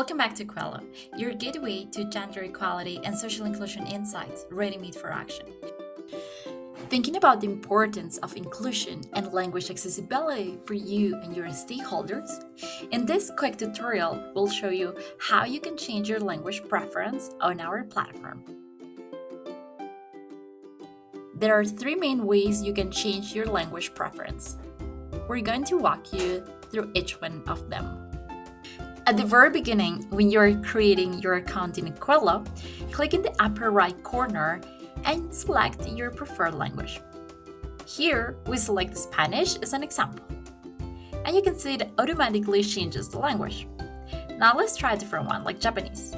Welcome back to Equilo, your gateway to gender equality and social inclusion insights, ready-made for action. Thinking about the importance of inclusion and language accessibility for you and your stakeholders? In this quick tutorial, we'll show you how you can change your language preference on our platform. There are three main ways you can change your language preference. We're going to walk you through each one of them. At the very beginning, when you're creating your account in Equilo, click in the upper right corner and select your preferred language. Here, we select Spanish as an example. And you can see it automatically changes the language. Now let's try a different one, like Japanese.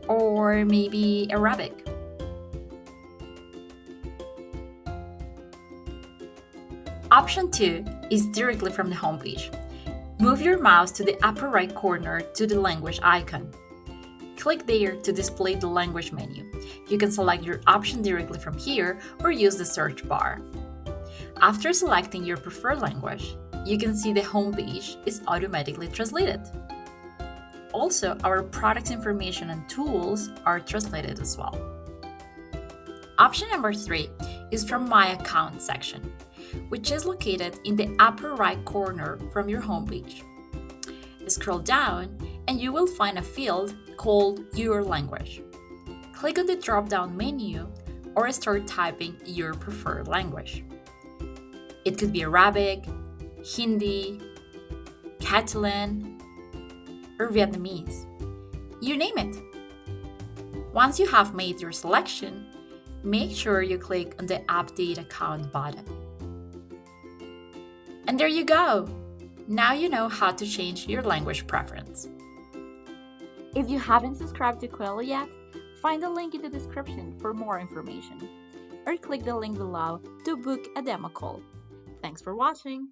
Or maybe Arabic. Option 2 is directly from the homepage. Move your mouse to the upper right corner to the language icon. Click there to display the language menu. You can select your option directly from here or use the search bar. After selecting your preferred language, you can see the homepage is automatically translated. Also, our product information and tools are translated as well. Option number 3 is from My Account section, which is located in the upper right corner from your homepage. Scroll down and you will find a field called Your Language. Click on the drop-down menu or start typing your preferred language. It could be Arabic, Hindi, Catalan, or Vietnamese. You name it. Once you have made your selection, make sure you click on the Update Account button. And there you go! Now you know how to change your language preference. If you haven't subscribed to Equilo yet, find the link in the description for more information, or click the link below to book a demo call. Thanks for watching!